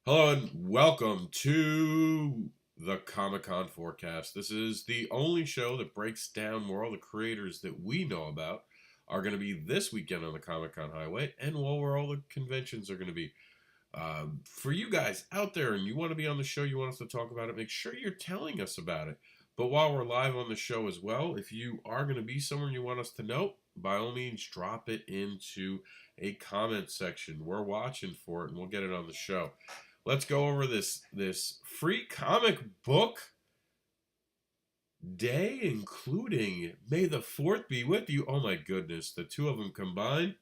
Hello and welcome to the Comic-Con Forecast. This is the only show that breaks down where all the creators that we know about are going to be this weekend on the Comic-Con Highway and where all the conventions are going to be. For you guys out there and you want to be on the show, you want us to talk about it, make sure you're telling us about it. But while we're live on the show as well, if you are going to be somewhere and you want us to know, by all means, drop it into a comment section. We're watching for it and we'll get it on the show. Let's go over this free comic book day, including May the 4th be with you. Oh my goodness, the two of them combined,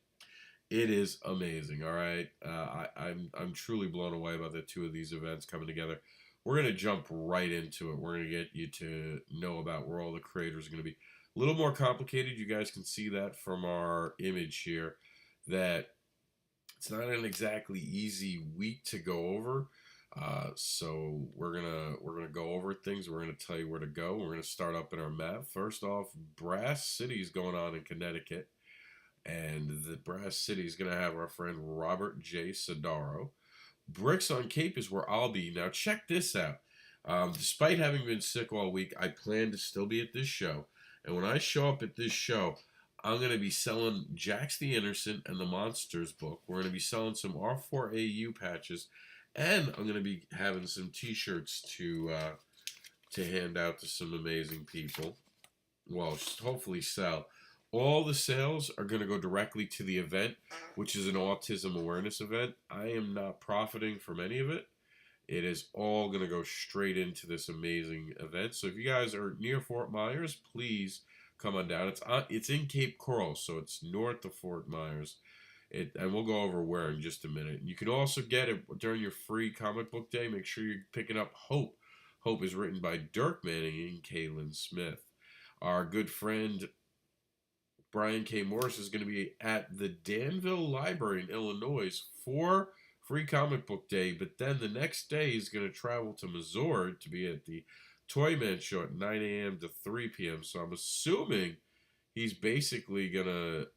it is amazing. All right, I'm truly blown away about the two of these events coming together. We're gonna jump right into it. We're gonna get you to know about where all the creators are gonna be. A little more complicated. You guys can see that from our image here. That it's not an exactly easy week to go over. So we're gonna go over things. We're gonna tell you where to go. We're gonna start up in our map. First off, Brass City is going on in Connecticut, and the Brass City is gonna have our friend Robert J. Sodaro. Bricks on Cape is where I'll be. Now check this out. Despite having been sick all week, I plan to still be at this show. And when I show up at this show, I'm going to be selling Jax the ANderSiN and the Monsters book. We're going to be selling some R4AU patches. And I'm going to be having some t-shirts to hand out to some amazing people. Well, hopefully sell. All the sales are going to go directly to the event, which is an autism awareness event. I am not profiting from any of it. It is all going to go straight into this amazing event. So if you guys are near Fort Myers, please come on down. It's in Cape Coral, so it's north of Fort Myers. And we'll go over where in just a minute. You can also get it during your free comic book day. Make sure you're picking up Hope. Hope is written by DIRK Manning and Kaylin Smith. Our good friend Brian K. Morris is going to be at the Danville Library in Illinois for free comic book day, but then the next day he's going to travel to Missouri to be at the ToyMan show at 9 a.m. to 3 p.m. So I'm assuming he's basically going to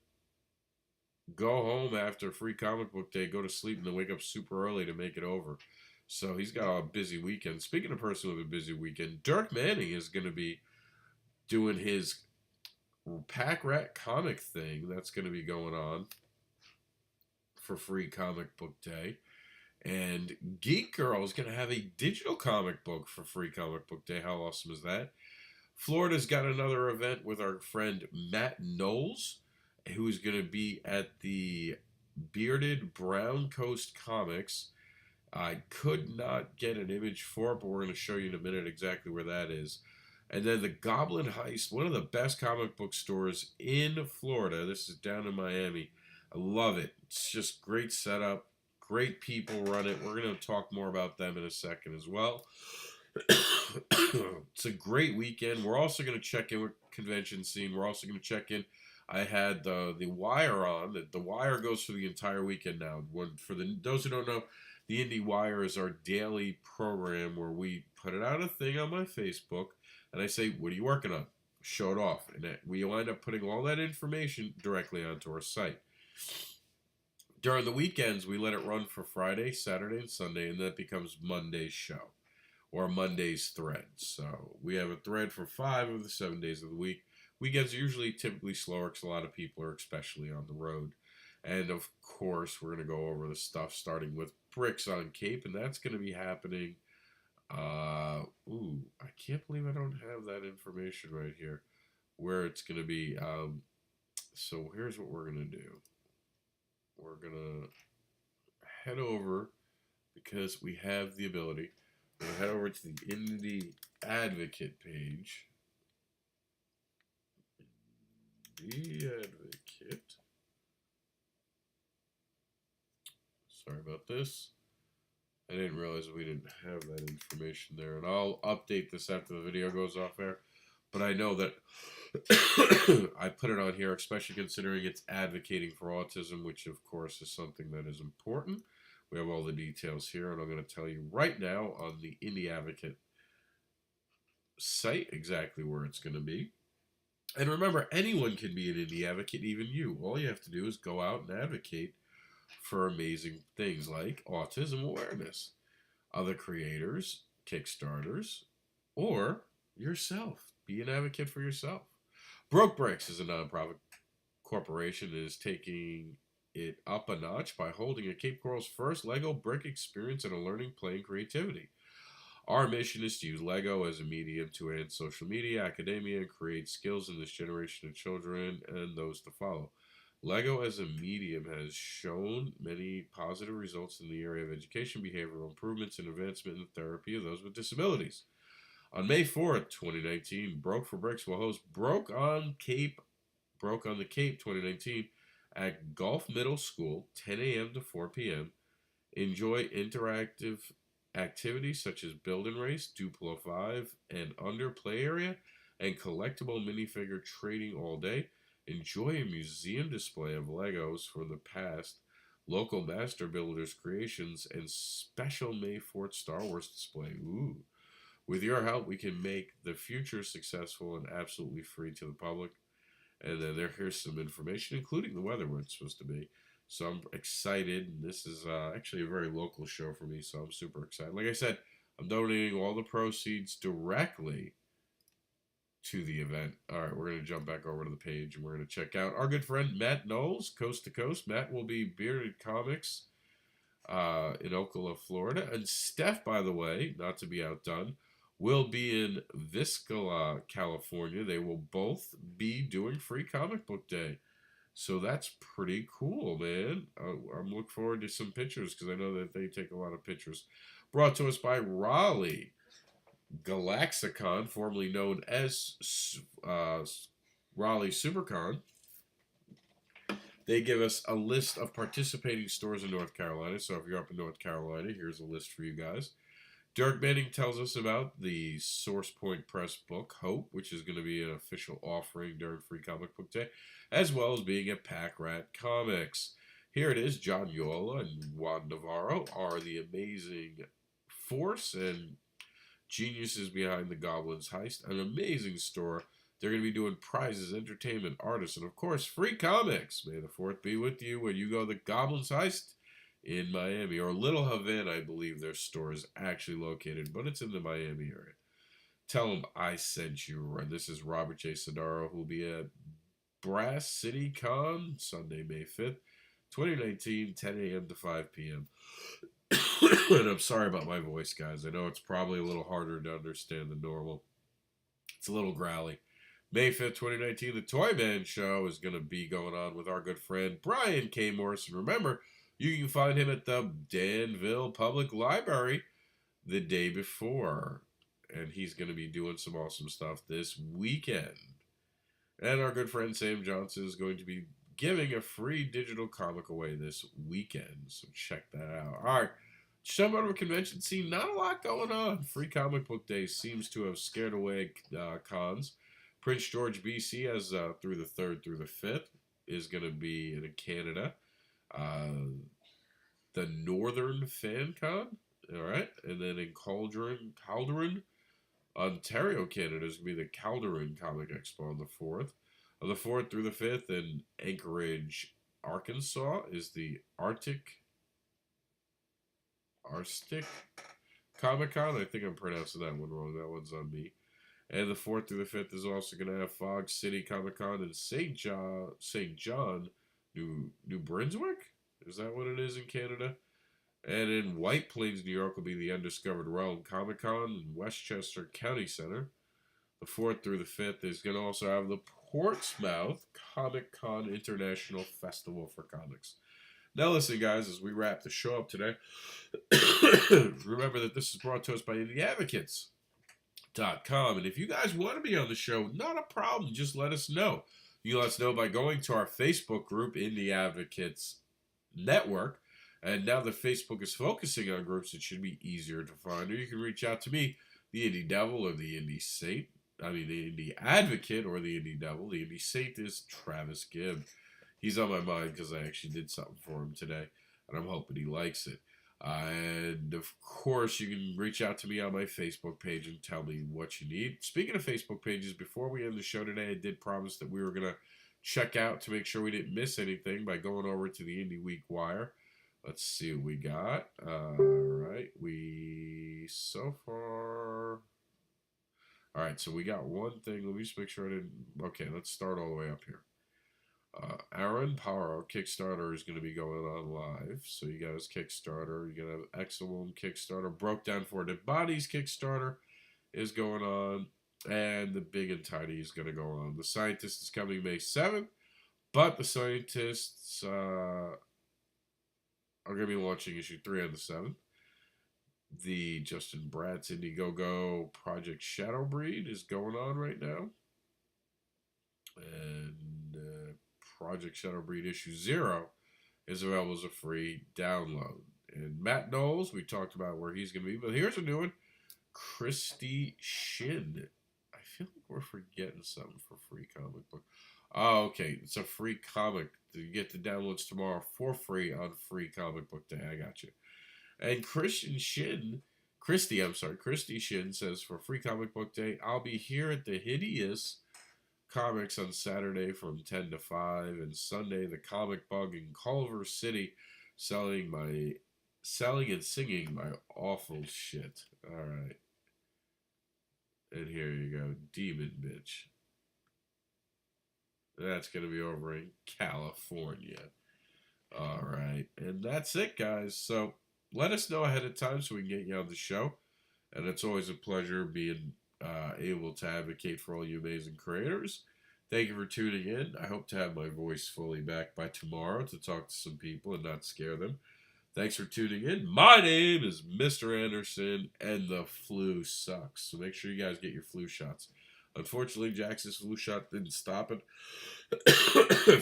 go home after free comic book day, go to sleep, and then wake up super early to make it over. So he's got a busy weekend. Speaking of a person with a busy weekend, DIRK Manning is going to be doing his Packrat comic thing. That's going to be going on for free comic book day. And Geek Girl is going to have a digital comic book for free comic book day. How awesome is that? Florida's got another event with our friend Matt Knowles, who's going to be at the Bearded Browncoat Comics. I could not get an image for it, but we're going to show you in a minute exactly where that is. And then the Goblin Heist, one of the best comic book stores in Florida. This is down in Miami. I love it. It's just great setup. Great people run it. We're going to talk more about them in a second as well. It's a great weekend. We're also going to check in with convention scene. We're also going to check in. I had the Wire on. The Wire goes for the entire weekend now. For those who don't know, the Indie Wire is our daily program where we put it out a thing on my Facebook, and I say, what are you working on? Show it off. And we wind up putting all that information directly onto our site. During the weekends, we let it run for Friday, Saturday, and Sunday, and that becomes Monday's show or Monday's thread. So we have a thread for 5 of the 7 days of the week. Weekends are usually typically slower because a lot of people are especially on the road. And of course, we're going to go over the stuff starting with Bricks on Cape, and that's going to be happening. I can't believe I don't have that information right here where it's going to be. So here's what we're going to do. We're going to head over, because we have the ability, we're going to head over to the Indie Advocate page. Indie Advocate. Sorry about this. I didn't realize we didn't have that information there. And I'll update this after the video goes off air. But I know that I put it on here, especially considering it's advocating for autism, which of course is something that is important. We have all the details here, and I'm going to tell you right now on the Indie Advocate site exactly where it's going to be. And remember, anyone can be an indie advocate, even you. All you have to do is go out and advocate for amazing things like autism awareness. other creators, Kickstarters, or yourself. Be an advocate for yourself. Broke Bricks is a nonprofit corporation that is taking it up a notch by holding a Cape Coral's first Lego brick experience and a learning, play, and creativity. Our mission is to use Lego as a medium to enhance social media, academia, and create skills in this generation of children and those to follow. Lego as a medium has shown many positive results in the area of education, behavioral improvements, and advancement in the therapy of those with disabilities. On May 4th, 2019, Broke for Bricks will host Broke on the Cape 2019 at Gulf Middle School, 10 a.m. to 4 p.m. Enjoy interactive activities such as build and race, Duplo 5, and under play area, and collectible minifigure trading all day. Enjoy a museum display of Legos from the past, local master builders' creations, and special May 4th Star Wars display. Ooh. With your help, we can make the future successful and absolutely free to the public. And then here's some information, including the weather, where it's supposed to be. So I'm excited. And this is actually a very local show for me, so I'm super excited. Like I said, I'm donating all the proceeds directly to the event. All right, we're going to jump back over to the page, and we're going to check out our good friend Matt Knowles, Coast to Coast. Matt will be Bearded Comics in Ocala, Florida. And Steph, by the way, not to be outdone, will be in Viscala, California. They will both be doing Free Comic Book Day. So that's pretty cool, man. I'm looking forward to some pictures because I know that they take a lot of pictures. Brought to us by Raleigh Galaxicon, formerly known as Raleigh Supercon. They give us a list of participating stores in North Carolina. So if you're up in North Carolina, here's a list for you guys. Dirk Manning tells us about the Source Point Press book, Hope, which is going to be an official offering during Free Comic Book Day, as well as being at Packrat Comics. Here it is. John Yola and Juan Navarro are the amazing force and geniuses behind the Goblins Heist, an amazing store. They're going to be doing prizes, entertainment, artists, and of course, free comics. May the 4th be with you when you go to the Goblins Heist in Miami, or Little Havana, I believe their store is actually located, but it's in the Miami area. Tell them I sent you. This is Robert J. Sodaro, who will be at Brass City Con, Sunday, May 5th, 2019, 10 a.m. to 5 p.m. And I'm sorry about my voice, guys. I know it's probably a little harder to understand than normal. It's a little growly. May 5th, 2019, the ToyMan show is going to be going on with our good friend Brian K. Morrison. Remember, you can find him at the Danville Public Library the day before. And he's going to be doing some awesome stuff this weekend. And our good friend Sam Johnson is going to be giving a free digital comic away this weekend. So check that out. All right. Jump out of a convention scene. Not a lot going on. Free Comic Book Day seems to have scared away cons. Prince George, BC, as through the 3rd through the 5th, is going to be in Canada. The Northern Fan Con, all right, and then in Calderon, Ontario, Canada is going to be the Calderon Comic Expo on the 4th. On the 4th through the 5th in Anchorage, Arkansas is the Arctic Comic Con. I think I'm pronouncing that one wrong. That one's on me. And the 4th through the 5th is also going to have Fog City Comic Con in St. John, New Brunswick? Is that what it is in Canada? And in White Plains, New York will be the Undiscovered Realm Comic Con in Westchester County Center. The 4th through the 5th is going to also have the Portsmouth Comic Con International Festival for Comics. Now listen, guys, as we wrap the show up today, remember that this is brought to us by IndieAdvocates.com. And if you guys want to be on the show, not a problem. Just let us know. You can let us know by going to our Facebook group, Indie Advocates Network. And now that Facebook is focusing on groups, it should be easier to find. Or you can reach out to me, the Indie Devil or the Indie Saint. The Indie Advocate or the Indie Devil. The Indie Saint is Travis Gibb. He's on my mind because I actually did something for him today. And I'm hoping he likes it. And, of course, you can reach out to me on my Facebook page and tell me what you need. Speaking of Facebook pages, before we end the show today, I did promise that we were going to check out to make sure we didn't miss anything by going over to the Indie Week Wire. Let's see what we got. All right. We so far. All right, so we got one thing. Let me just make sure I didn't. Okay, let's start all the way up here. Aaron Paro Kickstarter is going to be going on live. So you got his Kickstarter. You're going to have Excellent Kickstarter. Broke Down for Dead Bodies Kickstarter is going on. And the Big and Tiny is going to go on. The Scientist is coming May 7th. But the Scientists are going to be launching issue 3 on the 7th. The Justin Bratz Indiegogo Project Shadowbreed is going on right now. And Project Shadowbreed issue 0 is available as a free download. And Matt Knowles, we talked about where he's going to be. But here's a new one. Christy Shin. I feel like we're forgetting something for free comic book. Oh, okay. It's a free comic. You get the downloads tomorrow for free on Free Comic Book Day. I got you. And Christy Shin says, for Free Comic Book Day, I'll be here at the Hideous Comics on Saturday from 10 to 5, and Sunday, the Comic Bug in Culver City, selling and singing my awful shit. All right. And here you go, Demon Bitch. That's going to be over in California. All right. And that's it, guys. So let us know ahead of time so we can get you on the show. And it's always a pleasure being able to advocate for all you amazing creators. Thank you for tuning in. I hope to have my voice fully back by tomorrow to talk to some people and not scare them. Thanks for tuning in. My name is Mr. ANderSiN, and the flu sucks. So make sure you guys get your flu shots. Unfortunately, Jackson's flu shot didn't stop it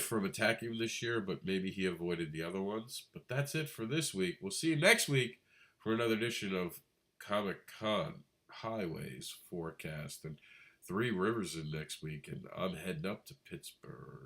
from attacking him this year, but maybe he avoided the other ones. But that's it for this week. We'll see you next week for another edition of Comic-Con Highways Forecast. And Three Rivers in next week, and I'm heading up to Pittsburgh.